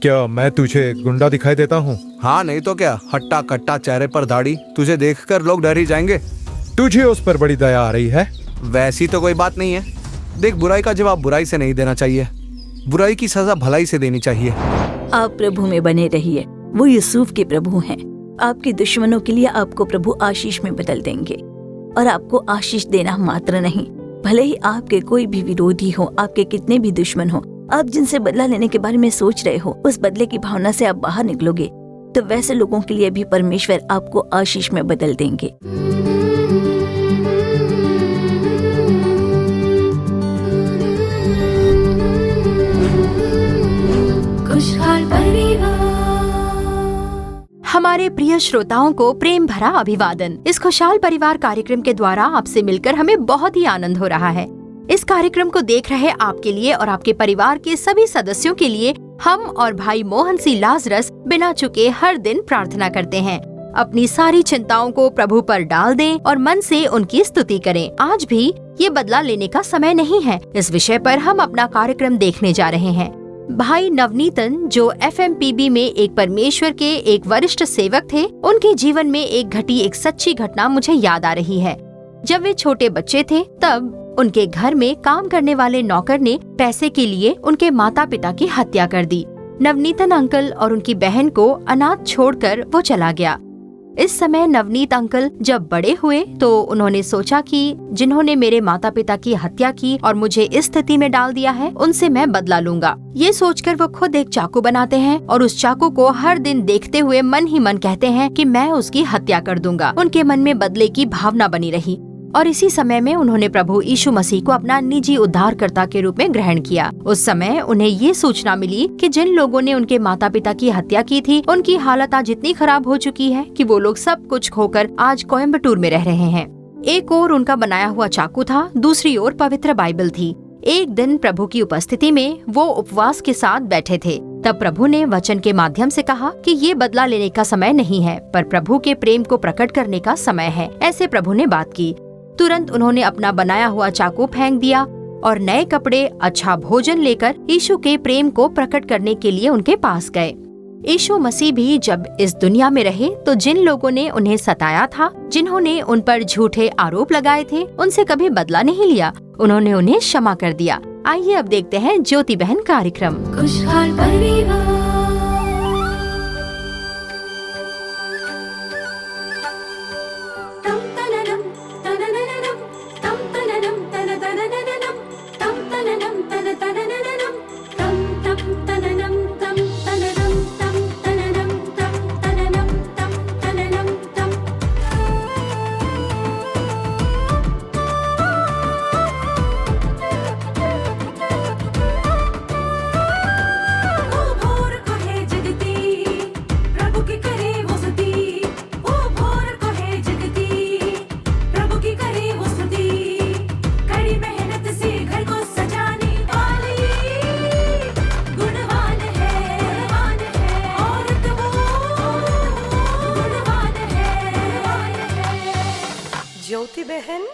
क्या मैं तुझे गुंडा दिखाई देता हूँ? हाँ नहीं तो क्या, हट्टा कट्टा, चेहरे पर दाढ़ी, तुझे देखकर लोग डर ही जाएंगे। तुझे उस पर बड़ी दया आ रही है? वैसी तो कोई बात नहीं है। देख, बुराई का जवाब बुराई से नहीं देना चाहिए, बुराई की सजा भलाई से देनी चाहिए। आप प्रभु में बने रहिए, वो यूसुफ के प्रभु हैं। आपके दुश्मनों के लिए आपको प्रभु आशीष में बदल देंगे, और आपको आशीष देना मात्र नहीं, भले ही आपके कोई भी विरोधी हो, आपके कितने भी दुश्मन हो, आप जिनसे बदला लेने के बारे में सोच रहे हो, उस बदले की भावना से आप बाहर निकलोगे तो वैसे लोगों के लिए भी परमेश्वर आपको आशीष में बदल देंगे। खुशहाल परिवार। हमारे प्रिय श्रोताओं को प्रेम भरा अभिवादन। इस खुशहाल परिवार कार्यक्रम के द्वारा आपसे मिलकर हमें बहुत ही आनंद हो रहा है। इस कार्यक्रम को देख रहे आपके लिए और आपके परिवार के सभी सदस्यों के लिए हम और भाई मोहन सी लाजरस बिना चुके हर दिन प्रार्थना करते हैं। अपनी सारी चिंताओं को प्रभु पर डाल दें और मन से उनकी स्तुति करें। आज भी ये बदला लेने का समय नहीं है, इस विषय पर हम अपना कार्यक्रम देखने जा रहे हैं। भाई नवनीतन, जो FMPB में एक परमेश्वर के एक वरिष्ठ सेवक थे, उनके जीवन में एक सच्ची घटना मुझे याद आ रही है। जब वे छोटे बच्चे थे तब उनके घर में काम करने वाले नौकर ने पैसे के लिए उनके माता पिता की हत्या कर दी। नवनीतन अंकल और उनकी बहन को अनाथ छोड़कर वो चला गया। इस समय नवनीत अंकल जब बड़े हुए तो उन्होंने सोचा कि जिन्होंने मेरे माता पिता की हत्या की और मुझे इस स्थिति में डाल दिया है, उनसे मैं बदला लूंगा। ये सोचकर वो खुद एक चाकू बनाते हैं और उस चाकू को हर दिन देखते हुए मन ही मन कहते हैं कि मैं उसकी हत्या कर दूंगा। उनके मन में बदले की भावना बनी रही और इसी समय में उन्होंने प्रभु यीशु मसीह को अपना निजी उद्धारकर्ता के रूप में ग्रहण किया। उस समय उन्हें ये सूचना मिली कि जिन लोगों ने उनके माता पिता की हत्या की थी, उनकी हालत आज इतनी खराब हो चुकी है कि वो लोग सब कुछ खोकर आज कोयम्बटूर में रह रहे हैं। एक ओर उनका बनाया हुआ चाकू था, दूसरी ओर पवित्र बाइबल थी। एक दिन प्रभु की उपस्थिति में वो उपवास के साथ बैठे थे। तब प्रभु ने वचन के माध्यम से कहा कि ये बदला लेने का समय नहीं है, पर प्रभु के प्रेम को प्रकट करने का समय है। ऐसे प्रभु ने बात की। तुरंत उन्होंने अपना बनाया हुआ चाकू फेंक दिया और नए कपड़े, अच्छा भोजन लेकर यीशु के प्रेम को प्रकट करने के लिए उनके पास गए। यीशु मसीह भी जब इस दुनिया में रहे तो जिन लोगों ने उन्हें सताया था, जिन्होंने उन पर झूठे आरोप लगाए थे, उनसे कभी बदला नहीं लिया। उन्होंने उन्हें क्षमा कर दिया। आइए अब देखते हैं ज्योति बहन कार्यक्रम। खुशहाल परिवार। ज्योति बहन,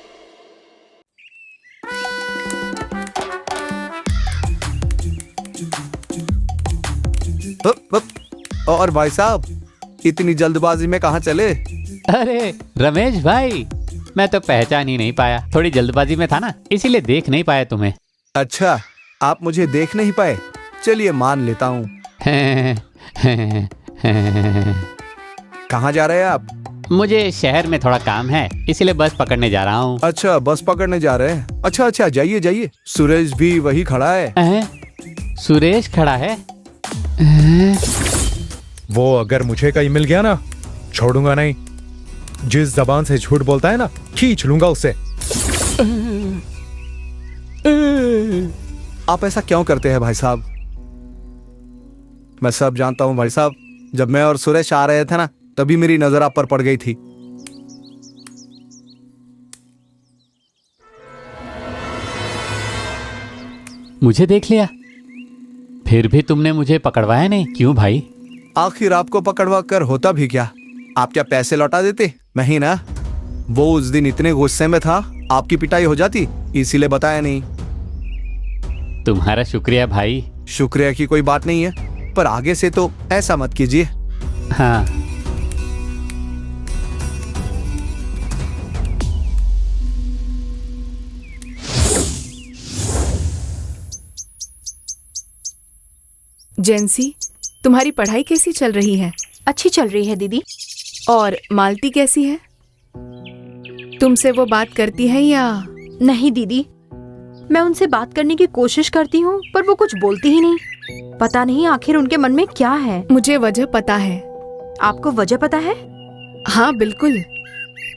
और भाई साहब, इतनी जल्दबाजी में कहाँ चले? अरे रमेश भाई, मैं तो पहचान ही नहीं पाया, थोड़ी जल्दबाजी में था ना, इसीलिए देख नहीं पाया तुम्हें। अच्छा, आप मुझे देख नहीं पाए, चलिए मान लेता हूँ। कहाँ जा रहे हैं आप? मुझे शहर में थोड़ा काम है, इसीलिए बस पकड़ने जा रहा हूँ। अच्छा, बस पकड़ने जा रहे हैं। अच्छा अच्छा, जाइए जाइए। सुरेश भी वही खड़ा है। सुरेश खड़ा है? वो अगर मुझे कहीं मिल गया ना, छोड़ूंगा नहीं। जिस जबान से झूठ बोलता है ना, खींच लूंगा उसे। आप ऐसा क्यों करते हैं भाई साहब? मैं सब जानता हूँ भाई साहब। जब मैं और सुरेश आ रहे थे ना, तभी मेरी नजर आप पर पड़ गई थी। मुझे देख लिया, फिर भी तुमने मुझे पकड़वाया नहीं, क्यों भाई? आखिर आपको पकड़वा कर होता भी क्या? आप क्या पैसे लौटा देते? नहीं ना। वो उस दिन इतने गुस्से में था, आपकी पिटाई हो जाती, इसीलिए बताया नहीं। तुम्हारा शुक्रिया भाई। शुक्रिया की कोई बात नहीं है। पर आगे से तो ऐसा मत कीजिए। हाँ। जेंसी, तुम्हारी पढ़ाई कैसी चल रही है? अच्छी चल रही है दीदी। और मालती कैसी है? तुमसे वो बात करती है या? नहीं दीदी, मैं उनसे बात करने की कोशिश करती हूँ पर वो कुछ बोलती ही नहीं। पता नहीं आखिर उनके मन में क्या है। मुझे वजह पता है। आपको वजह पता है? हाँ बिल्कुल।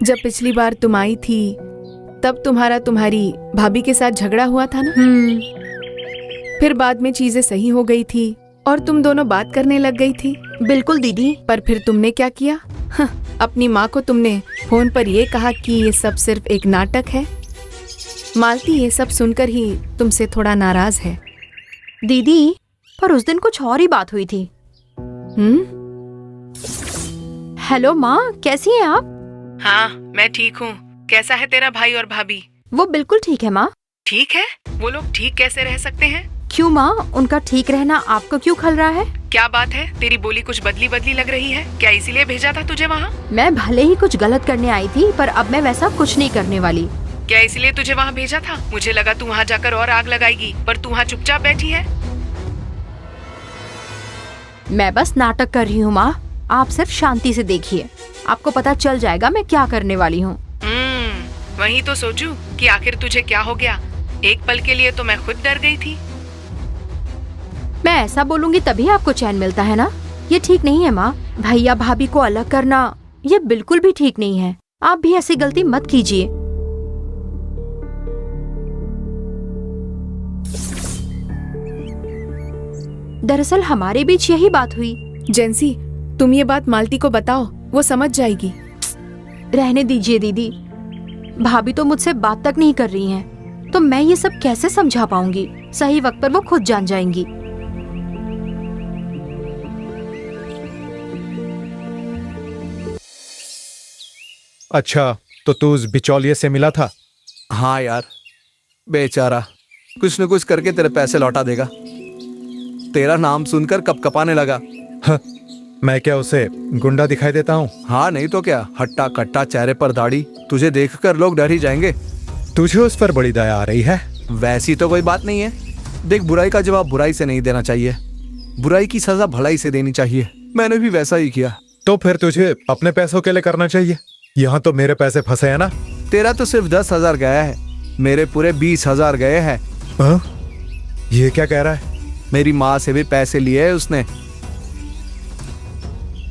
जब पिछली बार तुम आई थी तब तुम्हारी भाभी के साथ झगड़ा हुआ था ना। फिर बाद में चीजें सही हो गई थी और तुम दोनों बात करने लग गई थी। बिल्कुल दीदी। पर फिर तुमने क्या किया? अपनी माँ को तुमने फोन पर ये कहा कि ये सब सिर्फ एक नाटक है। मालती ये सब सुनकर ही तुमसे थोड़ा नाराज है। दीदी, पर उस दिन कुछ और ही बात हुई थी। हेलो माँ, कैसी हैं आप? हाँ मैं ठीक हूँ। कैसा है तेरा भाई और भाभी? वो बिल्कुल ठीक है माँ। ठीक है? वो लोग ठीक कैसे रह सकते हैं? क्यों माँ, उनका ठीक रहना आपको क्यों खल रहा है? क्या बात है? तेरी बोली कुछ बदली बदली लग रही है। क्या इसीलिए भेजा था तुझे वहाँ? मैं भले ही कुछ गलत करने आई थी पर अब मैं वैसा कुछ नहीं करने वाली। क्या इसलिए तुझे वहाँ भेजा था? मुझे लगा तू वहाँ जाकर और आग लगाएगी, पर तू वहाँ चुपचाप बैठी है। मैं बस नाटक कर रही हूँ माँ, आप सिर्फ शांति से देखिए, आपको पता चल जाएगा मैं क्या करने वाली हूँ। वही तो सोचूं कि आखिर तुझे क्या हो गया। एक पल के लिए तो मैं खुद डर गई थी। मैं ऐसा बोलूंगी तभी आपको चैन मिलता है ना? ये ठीक नहीं है माँ, भैया भाभी को अलग करना ये बिल्कुल भी ठीक नहीं है। आप भी ऐसी गलती मत कीजिए। दरअसल हमारे बीच यही बात हुई। जेंसी, तुम ये बात मालती को बताओ, वो समझ जाएगी। रहने दीजिए दीदी, भाभी तो मुझसे बात तक नहीं कर रही हैं, तो मैं ये सब कैसे समझा पाऊंगी? सही वक्त पर वो खुद जान जाएंगी। अच्छा, तो तू उस बिचौलिए से मिला था? हाँ यार, बेचारा कुछ न कुछ करके तेरे पैसे लौटा देगा। तेरा नाम सुनकर कपकपाने लगा। मैं क्या उसे गुंडा दिखाई देता हूँ? हाँ नहीं तो क्या, हट्टा कट्टा, चेहरे पर दाढ़ी, तुझे देखकर लोग डर ही जाएंगे। तुझे उस पर बड़ी दया आ रही है? वैसी तो कोई बात नहीं है। देख, बुराई का जवाब बुराई से नहीं देना चाहिए, बुराई की सजा भलाई से देनी चाहिए। मैंने भी वैसा ही किया। तो फिर तुझे अपने पैसों के लिए करना चाहिए। यहाँ तो मेरे पैसे फंसे हैं ना। तेरा तो सिर्फ 10,000 गया है, मेरे पूरे 20,000 गए हैं। हाँ? ये क्या कह रहा है? मेरी माँ से भी पैसे लिए है उसने।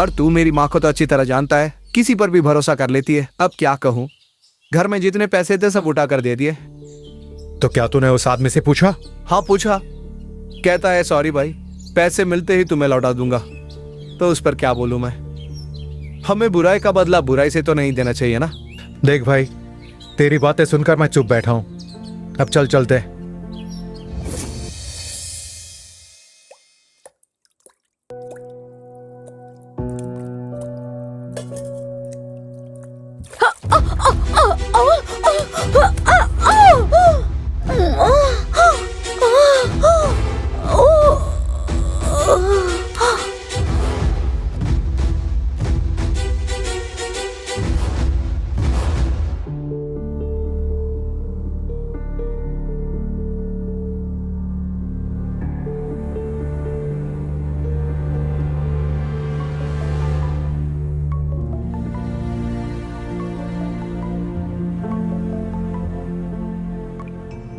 और तू मेरी माँ को तो अच्छी तरह जानता है, किसी पर भी भरोसा कर लेती है। अब क्या कहूँ, घर में जितने पैसे थे सब उठा कर दे दिए। तो क्या तूने उस आदमी से पूछा? हाँ पूछा, कहता है सॉरी भाई, पैसे मिलते ही तुम्हें लौटा दूंगा। तो उस पर क्या बोलूं मैं? हमें बुराई का बदला बुराई से तो नहीं देना चाहिए ना। देख भाई, तेरी बातें सुनकर मैं चुप बैठा हूं। अब चल चलते।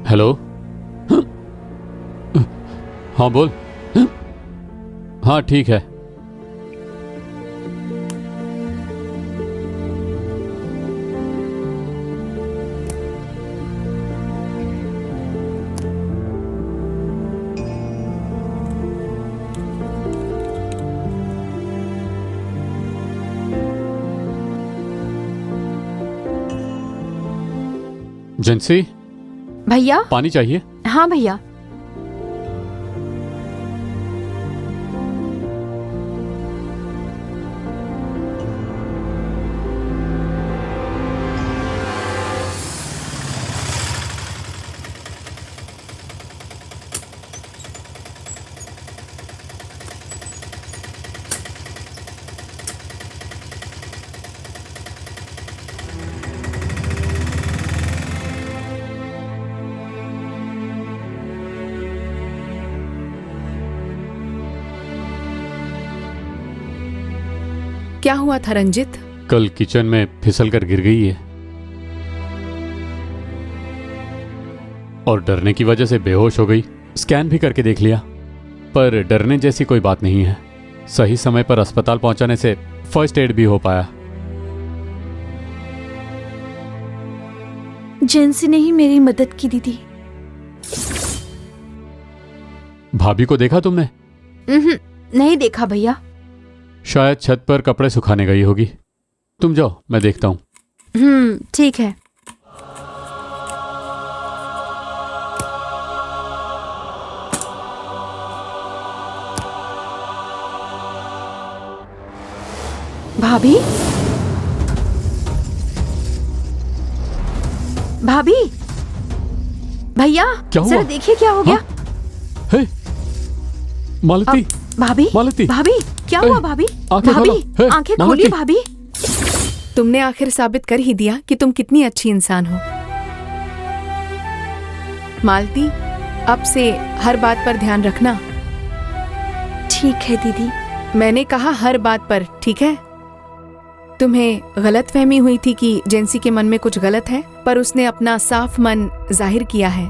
हेलो। हाँ बोल। हाँ ठीक है। जेंसी, भैया। पानी चाहिए? हाँ भैया। क्या हुआ था रंजित? कल किचन में फिसल कर गिर गई है और डरने की वजह से बेहोश हो गई। स्कैन भी करके देख लिया, पर डरने जैसी कोई बात नहीं है। सही समय पर अस्पताल पहुंचाने से फर्स्ट एड भी हो पाया। जेंसी ने ही मेरी मदद की दीदी। भाभी को देखा तुमने? नहीं देखा भैया। शायद छत पर कपड़े सुखाने गई होगी। तुम जाओ, मैं देखता हूँ। ठीक है। भाभी, भाभी, भैया, क्या हुआ? जरा देखिए क्या हो गया। हे, मालती, भाभी, मालती, भाभी, क्या हुआ भाभी? आंखें खोलो। भाभी, हे, आंखें मालती। खोलिए भाभी। तुमने आखिर साबित कर ही दिया कि तुम कितनी अच्छी इंसान हो। मालती, अब से हर बात पर ध्यान रखना। ठीक है दीदी। मैंने कहा हर बात पर, ठीक है? तुम्हें गलतफहमी हुई थी कि जेंसी के मन में कुछ गलत है, पर उसने अपना साफ मन जाहिर किया है।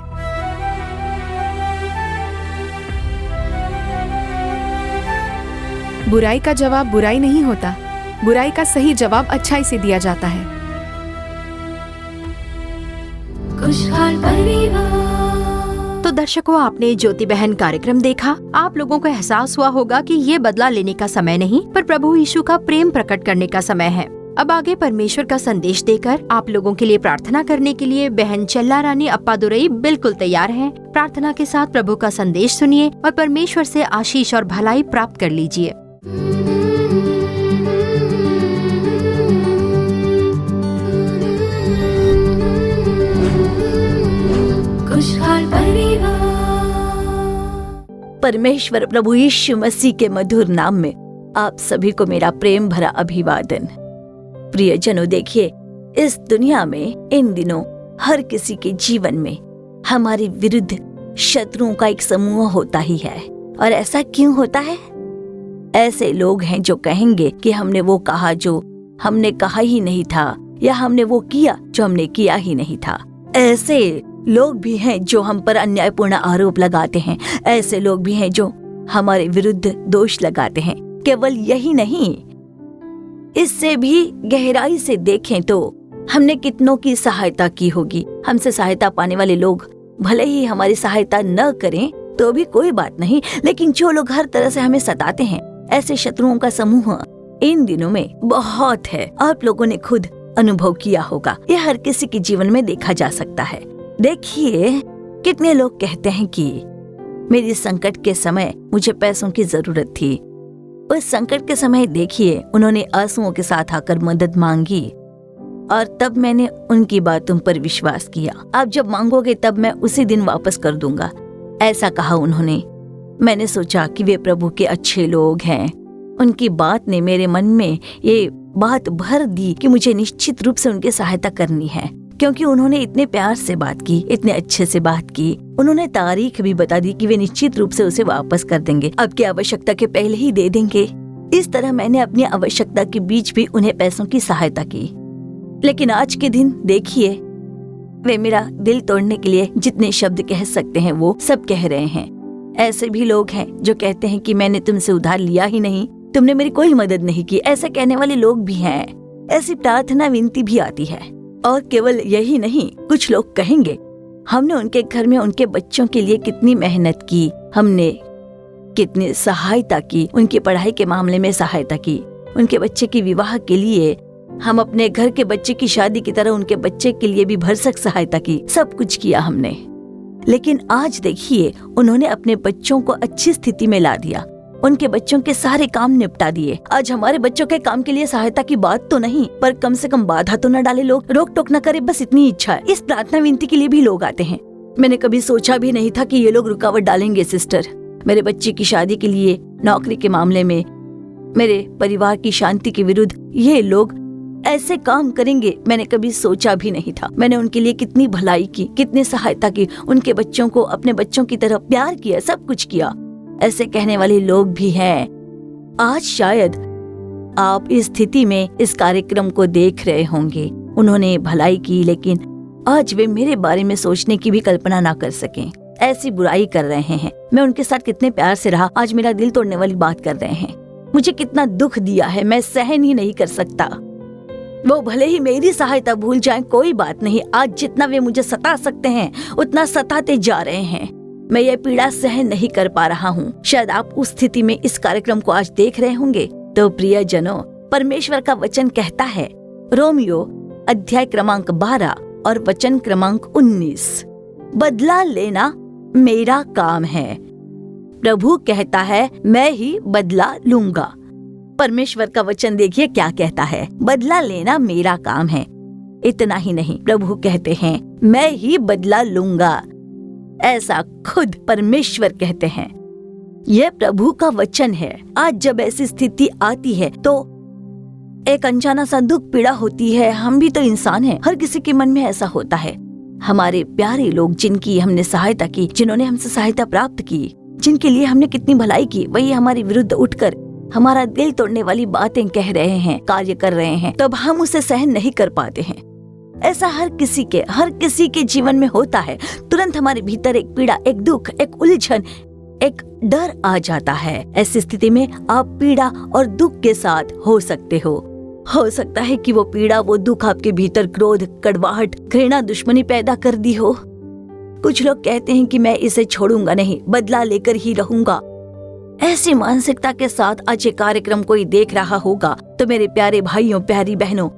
बुराई का जवाब बुराई नहीं होता, बुराई का सही जवाब अच्छाई से दिया जाता है। तो दर्शकों, आपने ज्योति बहन कार्यक्रम देखा। आप लोगों को एहसास हुआ होगा कि ये बदला लेने का समय नहीं, पर प्रभु यीशु का प्रेम प्रकट करने का समय है। अब आगे परमेश्वर का संदेश देकर आप लोगों के लिए प्रार्थना करने के लिए बहन चल्ला रानी अप्पादुरई बिल्कुल तैयार हैं। प्रार्थना के साथ प्रभु का संदेश सुनिए और परमेश्वर से आशीष और भलाई प्राप्त कर लीजिए। परमेश्वर प्रभु यीशु मसीह के मधुर नाम में आप सभी को मेरा प्रेम भरा अभिवादन। प्रियजनों, देखिए, इस दुनिया में इन दिनों हर किसी के जीवन में हमारे विरुद्ध शत्रुओं का एक समूह होता ही है। और ऐसा क्यों होता है? ऐसे लोग हैं जो कहेंगे कि हमने वो कहा जो हमने कहा ही नहीं था, या हमने वो किया जो हमने किया ही नहीं था। ऐसे लोग भी हैं जो हम पर अन्यायपूर्ण आरोप लगाते हैं। ऐसे लोग भी हैं जो हमारे विरुद्ध दोष लगाते हैं। केवल यही नहीं, इससे भी गहराई से देखें तो हमने कितनों की सहायता की होगी। हमसे सहायता पाने वाले लोग भले ही हमारी सहायता न करें तो भी कोई बात नहीं, लेकिन जो लोग हर तरह से हमें सताते हैं, ऐसे शत्रुओं का समूह इन दिनों में बहुत है। आप लोगों ने खुद अनुभव किया होगा, यह हर किसी के जीवन में देखा जा सकता है। देखिए, कितने लोग कहते हैं कि मेरी संकट के समय मुझे पैसों की जरूरत थी। उस संकट के समय देखिए, उन्होंने आंसुओं के साथ आकर मदद मांगी और तब मैंने उनकी बातों पर विश्वास किया। आप जब मांगोगे तब मैं उसी दिन वापस कर दूंगा, ऐसा कहा उन्होंने। मैंने सोचा कि वे प्रभु के अच्छे लोग हैं। उनकी बात ने मेरे मन में ये बात भर दी कि मुझे निश्चित रूप से उनकी सहायता करनी है, क्योंकि उन्होंने इतने प्यार से बात की, इतने अच्छे से बात की। उन्होंने तारीख भी बता दी कि वे निश्चित रूप से उसे वापस कर देंगे, आपकी आवश्यकता के पहले ही दे देंगे। इस तरह मैंने अपनी आवश्यकता के बीच भी उन्हें पैसों की सहायता की। लेकिन आज के दिन देखिए, वे मेरा दिल तोड़ने के लिए जितने शब्द कह सकते हैं वो सब कह रहे हैं। ऐसे भी लोग हैं जो कहते हैं कि मैंने तुमसे उधार लिया ही नहीं, तुमने मेरी कोई मदद नहीं की। ऐसे कहने वाले लोग भी हैं। ऐसी प्रार्थना विनती भी आती है। और केवल यही नहीं, कुछ लोग कहेंगे हमने उनके घर में उनके बच्चों के लिए कितनी मेहनत की, हमने कितनी सहायता की, उनकी पढ़ाई के मामले में सहायता की, उनके बच्चे की विवाह के लिए हम अपने घर के बच्चे की शादी की तरह उनके बच्चे के लिए भी भरसक सहायता की। सब कुछ किया हमने। लेकिन आज देखिए, उन्होंने अपने बच्चों को अच्छी स्थिति में ला दिया, उनके बच्चों के सारे काम निपटा दिए। आज हमारे बच्चों के काम के लिए सहायता की बात तो नहीं, पर कम से कम बाधा तो न डाले लोग, रोक टोक न करे, बस इतनी इच्छा है। इस प्रार्थना विनती के लिए भी लोग आते हैं। मैंने कभी सोचा भी नहीं था कि ये लोग रुकावट डालेंगे। सिस्टर, मेरे बच्चे की शादी के लिए, नौकरी के मामले में, मेरे परिवार की शांति के विरुद्ध ये लोग ऐसे काम करेंगे, मैंने कभी सोचा भी नहीं था। मैंने उनके लिए कितनी भलाई की, कितनी सहायता की, उनके बच्चों को अपने बच्चों की तरह प्यार किया, सब कुछ किया। ऐसे कहने वाले लोग भी हैं। आज शायद आप इस स्थिति में इस कार्यक्रम को देख रहे होंगे। उन्होंने भलाई की, लेकिन आज वे मेरे बारे में सोचने की भी कल्पना ना कर सकें। ऐसी बुराई कर रहे हैं। मैं उनके साथ कितने प्यार से रहा, आज मेरा दिल तोड़ने वाली बात कर रहे हैं। मुझे कितना दुख दिया है, मैं सहन ही नहीं कर सकता। वो भले ही मेरी सहायता भूल जाएं, कोई बात नहीं। आज जितना वे मुझे सता सकते हैं उतना सताते जा रहे हैं। मैं ये पीड़ा सहन नहीं कर पा रहा हूँ। शायद आप उस स्थिति में इस कार्यक्रम को आज देख रहे होंगे। तो प्रियजनों, परमेश्वर का वचन कहता है, रोमियो अध्याय क्रमांक 12 और वचन क्रमांक 19, बदला लेना मेरा काम है। प्रभु कहता है, मैं ही बदला लूंगा। परमेश्वर का वचन देखिए क्या कहता है, बदला लेना मेरा काम है। इतना ही नहीं, प्रभु कहते हैं, मैं ही बदला लूंगा। ऐसा खुद परमेश्वर कहते हैं। यह प्रभु का वचन है। आज जब ऐसी स्थिति आती है तो एक अनजाना सा दुख पीड़ा होती है। हम भी तो इंसान हैं, हर किसी के मन में ऐसा होता है। हमारे प्यारे लोग जिनकी हमने सहायता की, जिन्होंने हमसे सहायता प्राप्त की, जिनके लिए हमने कितनी भलाई की, वही हमारे विरुद्ध उठकर हमारा दिल तोड़ने वाली बातें कह रहे हैं, कार्य कर रहे हैं, तब हम उसे सहन नहीं कर पाते हैं। ऐसा हर किसी के जीवन में होता है। तुरंत हमारे भीतर एक पीड़ा, एक दुख, एक उलझन, एक डर आ जाता है। ऐसी स्थिति में आप पीड़ा और दुख के साथ हो सकते हो। हो सकता है कि वो पीड़ा, वो दुख आपके भीतर क्रोध, कड़वाहट, घृणा, दुश्मनी पैदा कर दी हो। कुछ लोग कहते हैं कि मैं इसे छोड़ूंगा नहीं, बदला लेकर ही रहूंगा। ऐसी मानसिकता के साथ आज ये कार्यक्रम कोई देख रहा होगा तो मेरे प्यारे भाइयों, प्यारी बहनों,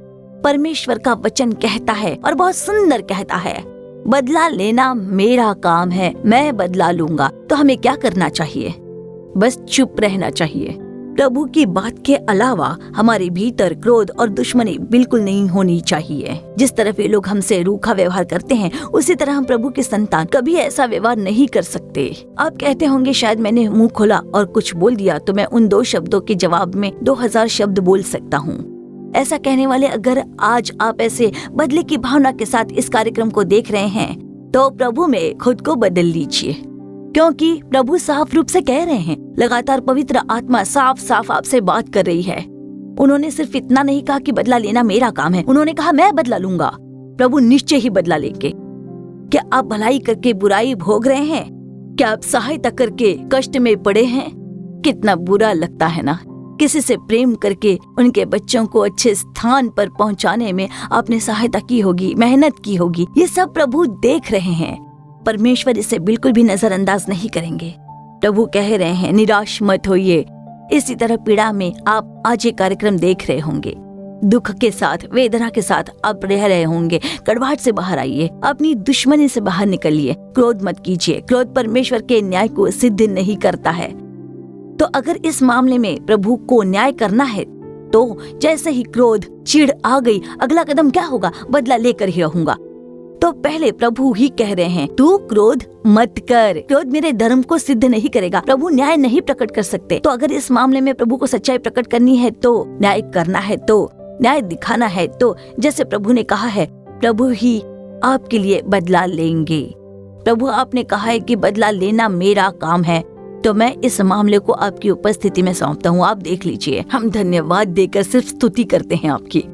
परमेश्वर का वचन कहता है और बहुत सुंदर कहता है, बदला लेना मेरा काम है, मैं बदला लूंगा। तो हमें क्या करना चाहिए? बस चुप रहना चाहिए। प्रभु की बात के अलावा हमारे भीतर क्रोध और दुश्मनी बिल्कुल नहीं होनी चाहिए। जिस तरह ये लोग हमसे रूखा व्यवहार करते हैं, उसी तरह हम प्रभु के संतान कभी ऐसा व्यवहार नहीं कर सकते। आप कहते होंगे, शायद मैंने मुंह खोला और कुछ बोल दिया तो मैं उन 2 शब्दों के जवाब में 2000 शब्द बोल सकता हूँ। ऐसा कहने वाले, अगर आज आप ऐसे बदले की भावना के साथ इस कार्यक्रम को देख रहे हैं तो प्रभु में खुद को बदल लीजिए, क्योंकि प्रभु साफ रूप से कह रहे हैं। लगातार पवित्र आत्मा साफ साफ आपसे बात कर रही है। उन्होंने सिर्फ इतना नहीं कहा कि बदला लेना मेरा काम है, उन्होंने कहा मैं बदला लूंगा। प्रभु निश्चय ही बदला लेंगे। क्या आप भलाई करके बुराई भोग रहे हैं? क्या आप सहायता करके कष्ट में पड़े हैं? कितना बुरा लगता है ना। किसी से प्रेम करके उनके बच्चों को अच्छे स्थान पर पहुंचाने में आपने सहायता की होगी, मेहनत की होगी। ये सब प्रभु देख रहे हैं। परमेश्वर इसे बिल्कुल भी नजरअंदाज नहीं करेंगे। प्रभु कह रहे हैं, निराश मत होइए। इसी तरह पीड़ा में आप आज ये कार्यक्रम देख रहे होंगे, दुख के साथ, वेदना के साथ आप रह रहे होंगे। कड़वाहट से बाहर आइए, अपनी दुश्मनी से बाहर निकलिए। क्रोध मत कीजिए। क्रोध परमेश्वर के न्याय को सिद्ध नहीं करता है। तो अगर इस मामले में प्रभु को न्याय करना है तो जैसे ही क्रोध, चिढ़ आ गई, अगला कदम क्या होगा? बदला लेकर ही रहूंगा। तो पहले प्रभु ही कह रहे हैं, तू क्रोध मत कर। क्रोध मेरे धर्म को सिद्ध नहीं करेगा। प्रभु न्याय नहीं प्रकट कर सकते। तो अगर इस मामले में प्रभु को सच्चाई प्रकट करनी है, तो न्याय करना है, तो न्याय दिखाना है, तो जैसे प्रभु ने कहा है, प्रभु ही आपके लिए बदला लेंगे। प्रभु आपने कहा है कि बदला लेना मेरा काम है। तो मैं इस मामले को आपकी उपस्थिति में सौंपता हूँ। आप देख लीजिए। हम धन्यवाद देकर सिर्फ स्तुति करते हैं आपकी।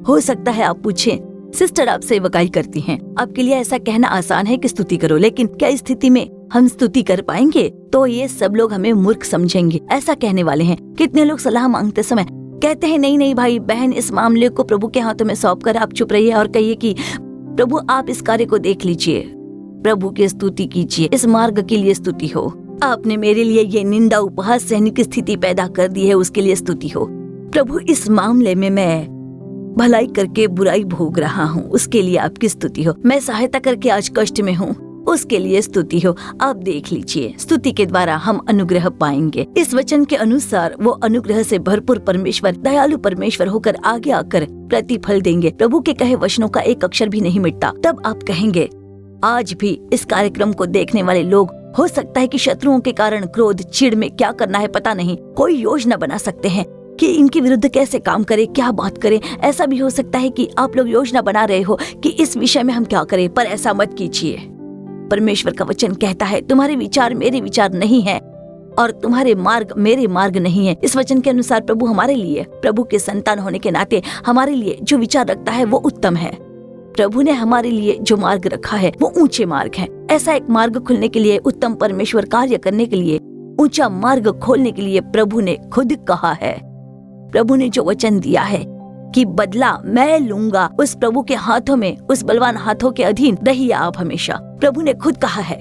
हो सकता है आप पूछें, सिस्टर आप सेवकाई करती हैं, आपके लिए ऐसा कहना आसान है कि स्तुति करो, लेकिन क्या इस स्थिति में हम स्तुति कर पाएंगे? तो ये सब लोग हमें मूर्ख समझेंगे, ऐसा कहने वाले हैं। कितने लोग सलाह मांगते समय कहते हैं, नहीं नहीं भाई बहन, इस मामले को प्रभु के हाथों में सौंप कर आप चुप रहिए और कहिए कि प्रभु आप इस कार्य को देख लीजिए। प्रभु की स्तुति कीजिए। इस मार्ग के लिए स्तुति हो। आपने मेरे लिए ये निंदा, उपहास सहने की स्थिति पैदा कर दी है, उसके लिए स्तुति हो। प्रभु इस मामले में मैं भलाई करके बुराई भोग रहा हूँ, उसके लिए आपकी स्तुति हो। मैं सहायता करके आज कष्ट में हूँ, उसके लिए स्तुति हो। आप देख लीजिए, स्तुति के द्वारा हम अनुग्रह पाएंगे। इस वचन के अनुसार वो अनुग्रह से भरपूर परमेश्वर, दयालु परमेश्वर होकर आगे आकर प्रतिफल देंगे। प्रभु के कहे वचनों का एक अक्षर भी नहीं मिटता। तब आप कहेंगे, आज भी इस कार्यक्रम को देखने वाले लोग, हो सकता है कि शत्रुओं के कारण क्रोध, चिढ़ में क्या करना है पता नहीं, कोई योजना बना सकते हैं कि इनके विरुद्ध कैसे काम करें, क्या बात करें। ऐसा भी हो सकता है कि आप लोग योजना बना रहे हो कि इस विषय में हम क्या करें, पर ऐसा मत कीजिए। परमेश्वर का वचन कहता है, तुम्हारे विचार मेरे विचार नहीं है। और तुम्हारे मार्ग मेरे मार्ग नहीं है। इस वचन के अनुसार प्रभु हमारे लिए, प्रभु के संतान होने के नाते हमारे लिए जो विचार रखता है वो उत्तम है। प्रभु ने हमारे लिए जो मार्ग रखा है वो ऊंचे मार्ग है। ऐसा एक मार्ग खुलने के लिए, उत्तम परमेश्वर कार्य करने के लिए, ऊंचा मार्ग खोलने के लिए प्रभु ने खुद कहा है, प्रभु ने जो वचन दिया है कि बदला मैं लूंगा, उस प्रभु के हाथों में, उस बलवान हाथों के अधीन रहिए आप हमेशा। प्रभु ने खुद कहा है।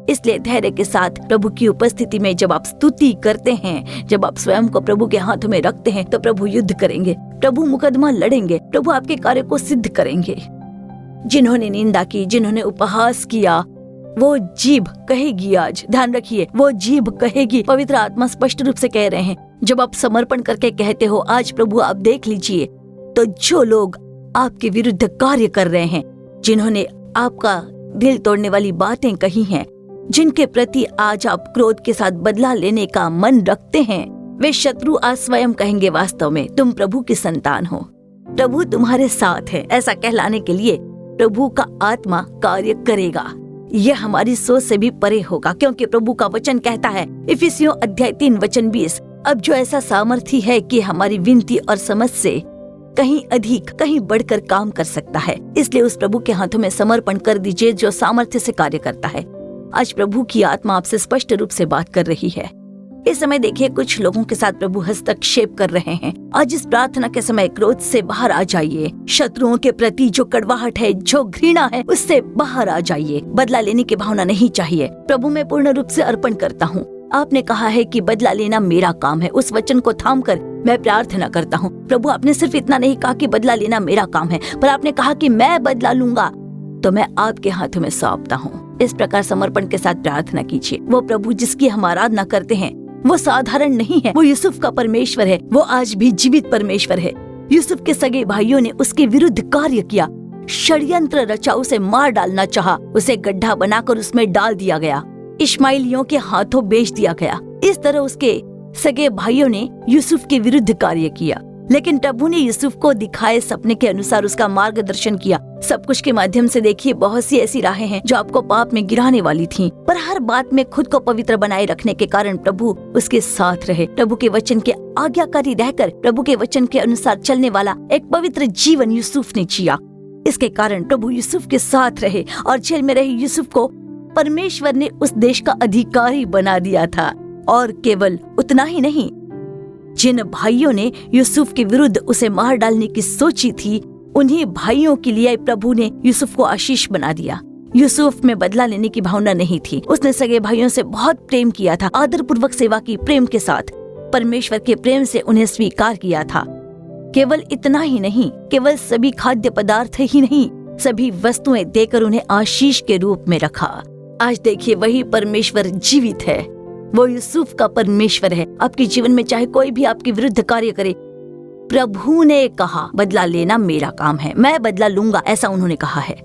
इसलिए धैर्य के साथ प्रभु की उपस्थिति में जब आप स्तुति करते हैं, जब आप स्वयं को प्रभु के हाथों में रखते हैं, तो प्रभु युद्ध करेंगे, प्रभु मुकदमा लड़ेंगे, प्रभु आपके कार्य को सिद्ध करेंगे। जिन्होंने निंदा की, जिन्होंने उपहास किया, वो जीभ कहेगी आज, ध्यान रखिए, वो जीभ कहेगी। पवित्र आत्मा स्पष्ट रूप से कह रहे हैं, जब आप समर्पण करके कहते हो आज प्रभु आप देख लीजिए, तो जो लोग आपके विरुद्ध कार्य कर रहे हैं, जिन्होंने आपका दिल तोड़ने वाली बातें कही हैं, जिनके प्रति आज आप क्रोध के साथ बदला लेने का मन रखते हैं, वे शत्रु आज स्वयं कहेंगे वास्तव में तुम प्रभु की संतान हो, प्रभु तुम्हारे साथ है। ऐसा कहलाने के लिए प्रभु का आत्मा कार्य करेगा। यह हमारी सोच से भी परे होगा, क्योंकि प्रभु का वचन कहता है, इफिसियों अध्याय 3 वचन 20, अब जो ऐसा सामर्थ्य है कि हमारी विनती और समझ से कहीं अधिक, कहीं बढ़कर काम कर सकता है। इसलिए उस प्रभु के हाथों में समर्पण कर दीजिए जो सामर्थ्य से कार्य करता है। आज प्रभु की आत्मा आपसे स्पष्ट रूप से बात कर रही है। इस समय देखिए, कुछ लोगों के साथ प्रभु हस्तक्षेप कर रहे हैं। आज इस प्रार्थना के समय क्रोध से बाहर आ जाइए। शत्रुओं के प्रति जो कड़वाहट है, जो घृणा है, उससे बाहर आ जाइए। बदला लेने की भावना नहीं चाहिए। प्रभु मैं पूर्ण रूप से अर्पण करता हूँ। आपने कहा है कि बदला लेना मेरा काम है। उस वचन को थाम कर मैं प्रार्थना करता हूँ। प्रभु आपने सिर्फ इतना नहीं कहा कि बदला लेना मेरा काम है, पर आपने कहा कि मैं बदला लूंगा, तो मैं आपके हाथों में सौंपता हूँ। इस प्रकार समर्पण के साथ प्रार्थना कीजिए। वो प्रभु जिसकी हम आराधना करते हैं वो साधारण नहीं है, वो यूसुफ का परमेश्वर है। वो आज भी जीवित परमेश्वर है। यूसुफ के सगे भाइयों ने उसके विरुद्ध कार्य किया, षड्यंत्र रचा, उसे मार डालना चाहा, उसे गड्ढा बनाकर उसमें डाल दिया गया, इश्माइलियों के हाथों बेच दिया गया। इस तरह उसके सगे भाइयों ने यूसुफ के विरुद्ध कार्य किया, लेकिन प्रभु ने यूसुफ को दिखाए सपने के अनुसार उसका मार्गदर्शन किया। सब कुछ के माध्यम से देखिए, बहुत सी ऐसी राहें हैं जो आपको पाप में गिराने वाली थीं, पर हर बात में खुद को पवित्र बनाए रखने के कारण प्रभु उसके साथ रहे। प्रभु के वचन के आज्ञाकारी रहकर प्रभु के वचन के अनुसार चलने वाला एक पवित्र जीवन यूसुफ ने जिया। इसके कारण प्रभु यूसुफ के साथ रहे और जेल में रहे यूसुफ को परमेश्वर ने उस देश का अधिकारी बना दिया था। और केवल उतना ही नहीं, जिन भाइयों ने यूसुफ के विरुद्ध उसे मार डालने की सोची थी, उन्हीं भाइयों के लिए प्रभु ने यूसुफ को आशीष बना दिया। यूसुफ में बदला लेने की भावना नहीं थी। उसने सगे भाइयों से बहुत प्रेम किया था, आदर पूर्वक सेवा की, प्रेम के साथ परमेश्वर के प्रेम से उन्हें स्वीकार किया था। केवल इतना ही नहीं, केवल सभी खाद्य पदार्थ ही नहीं, सभी वस्तुएं देकर उन्हें आशीष के रूप में रखा। आज देखिए, वही परमेश्वर जीवित है। वो यूसुफ का परमेश्वर है। आपके जीवन में चाहे कोई भी आपके विरुद्ध कार्य करे, प्रभु ने कहा बदला लेना मेरा काम है, मैं बदला लूंगा, ऐसा उन्होंने कहा है।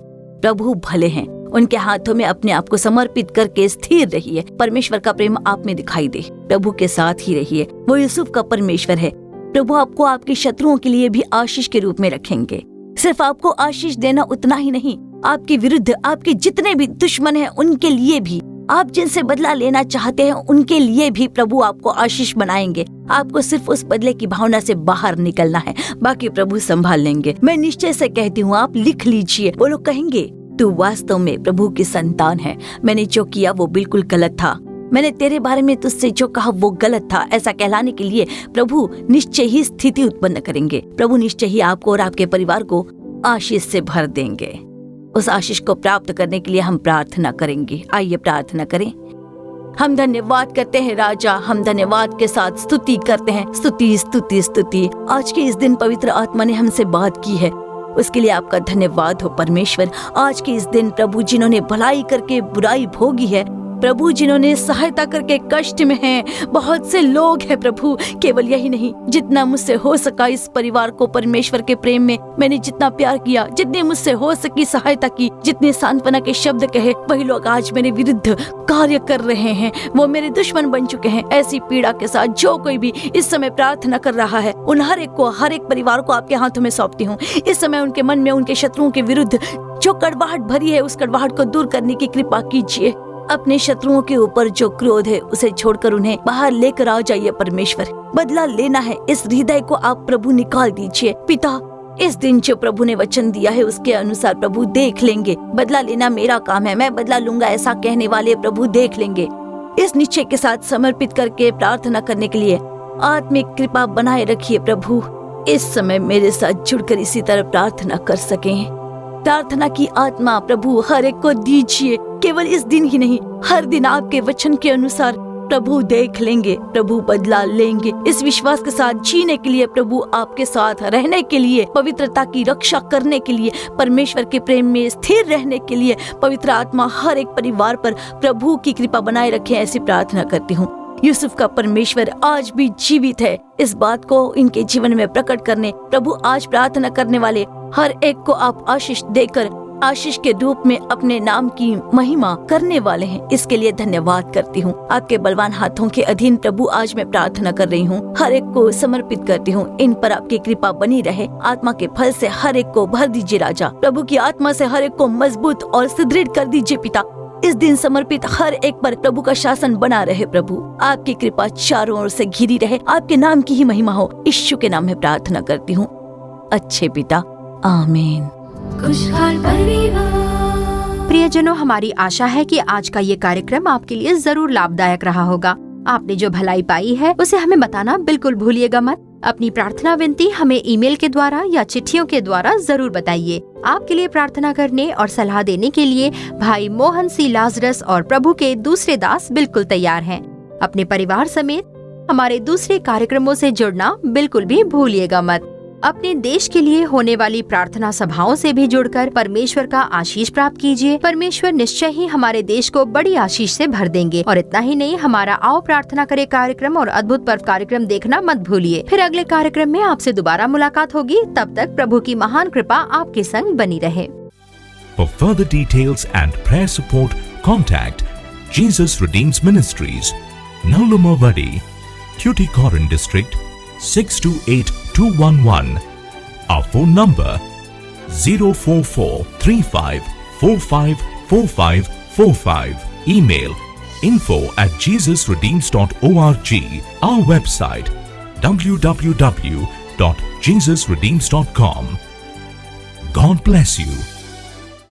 प्रभु भले हैं। उनके हाथों में अपने आप को समर्पित करके स्थिर रहिए। परमेश्वर का प्रेम आप में दिखाई दे। प्रभु के साथ ही रहिए। वो यूसुफ का परमेश्वर है। प्रभु आपको आपके शत्रुओं के लिए भी आशीष के रूप में रखेंगे। सिर्फ आपको आशीष देना उतना ही नहीं, आपके विरुद्ध आपके जितने भी दुश्मन हैं उनके लिए भी, आप जिनसे बदला लेना चाहते हैं उनके लिए भी प्रभु आपको आशीष बनाएंगे। आपको सिर्फ उस बदले की भावना से बाहर निकलना है, बाकी प्रभु संभाल लेंगे। मैं निश्चय से कहती हूँ, आप लिख लीजिए। वो लोग कहेंगे तू वास्तव में प्रभु की संतान है। मैंने जो किया वो बिल्कुल गलत था। मैंने तेरे बारे में तुझसे जो कहा वो गलत था। ऐसा कहलाने के लिए प्रभु निश्चय ही स्थिति उत्पन्न करेंगे। प्रभु निश्चय ही आपको और आपके परिवार को आशीष से भर देंगे। उस आशीष को प्राप्त करने के लिए हम प्रार्थना करेंगे। आइए प्रार्थना करें। हम धन्यवाद करते हैं राजा, हम धन्यवाद के साथ स्तुति करते हैं। स्तुति स्तुति स्तुति। आज के इस दिन पवित्र आत्मा ने हमसे बात की है, उसके लिए आपका धन्यवाद हो परमेश्वर। आज के इस दिन प्रभु, जिन्होंने भलाई करके बुराई भोगी है, प्रभु जिन्होंने सहायता करके कष्ट में हैं, बहुत से लोग हैं प्रभु। केवल यही नहीं, जितना मुझसे हो सका इस परिवार को परमेश्वर के प्रेम में मैंने जितना प्यार किया, जितनी मुझसे हो सकी सहायता की, जितने सांत्वना के शब्द कहे, वही लोग आज मेरे विरुद्ध कार्य कर रहे हैं। वो मेरे दुश्मन बन चुके हैं। ऐसी पीड़ा के साथ जो कोई भी इस समय प्रार्थना कर रहा है, उन हर एक को, हर एक परिवार को आपके हाथों में सौंपती हूँ। इस समय उनके मन में उनके शत्रुओं के विरुद्ध जो कड़वाहट भरी है, उस कड़वाहट को दूर करने की कृपा कीजिए। अपने शत्रुओं के ऊपर जो क्रोध है उसे छोड़कर उन्हें बाहर लेकर आ जाइए परमेश्वर। बदला लेना है, इस हृदय को आप प्रभु निकाल दीजिए। पिता, इस दिन जो प्रभु ने वचन दिया है उसके अनुसार प्रभु देख लेंगे। बदला लेना मेरा काम है, मैं बदला लूंगा ऐसा कहने वाले प्रभु देख लेंगे। इस निश्चय के साथ समर्पित करके प्रार्थना करने के लिए आत्मिक कृपा बनाए रखिए प्रभु। इस समय मेरे साथ जुड़कर इसी तरह प्रार्थना कर सकें। प्रार्थना की आत्मा प्रभु हर एक को दीजिए। केवल इस दिन ही नहीं, हर दिन आपके वचन के अनुसार प्रभु देख लेंगे, प्रभु बदला लेंगे। इस विश्वास के साथ जीने के लिए प्रभु, आपके साथ रहने के लिए, पवित्रता की रक्षा करने के लिए, परमेश्वर के प्रेम में स्थिर रहने के लिए पवित्र आत्मा हर एक परिवार पर प्रभु की कृपा बनाए रखे, ऐसी प्रार्थना करती हूँ। यूसुफ का परमेश्वर आज भी जीवित है। इस बात को इनके जीवन में प्रकट करने प्रभु आज प्रार्थना करने वाले हर एक को आप आशीष देकर आशीष के रूप में अपने नाम की महिमा करने वाले हैं। इसके लिए धन्यवाद करती हूँ। आपके बलवान हाथों के अधीन प्रभु आज मैं प्रार्थना कर रही हूँ, हर एक को समर्पित करती हूँ। इन पर आपकी कृपा बनी रहे। आत्मा के फल से हर एक को भर दीजिए राजा। प्रभु की आत्मा से हर एक को मजबूत और सुदृढ़ कर दीजिए पिता। इस दिन समर्पित हर एक पर प्रभु का शासन बना रहे प्रभु। आपकी कृपा चारों ओर से घिरी रहे। आपके नाम की ही महिमा हो। यीशु के नाम में प्रार्थना करती हूँ, अच्छे पिता, आमीन। खुशहाल परिवार। प्रियजनों, हमारी आशा है कि आज का ये कार्यक्रम आपके लिए जरूर लाभदायक रहा होगा। आपने जो भलाई पाई है उसे हमें बताना बिल्कुल भूलिएगा मत। अपनी प्रार्थना विनती हमें ईमेल के द्वारा या चिट्ठियों के द्वारा जरूर बताइए। आपके लिए प्रार्थना करने और सलाह देने के लिए भाई मोहन सी लाजरस और प्रभु के दूसरे दास बिल्कुल तैयार हैं। अपने परिवार समेत हमारे दूसरे कार्यक्रमों से जुड़ना बिल्कुल भी भूलिएगा मत। अपने देश के लिए होने वाली प्रार्थना सभाओं से भी जुड़कर परमेश्वर का आशीष प्राप्त कीजिए। परमेश्वर निश्चय ही हमारे देश को बड़ी आशीष से भर देंगे। और इतना ही नहीं, हमारा आओ प्रार्थना करे कार्यक्रम और अद्भुत पर्व कार्यक्रम देखना मत भूलिए। फिर अगले कार्यक्रम में आपसे दोबारा मुलाकात होगी। तब तक प्रभु की महान कृपा आपके संग बनी रहे। For further details and prayer support, contact Jesus Redeems Ministries, Naulumavadi, Tuticorin District, 628211. Our phone number 04435454545. Email info@jesusredeems.org. Our website www.jesusredeems.com. God bless you.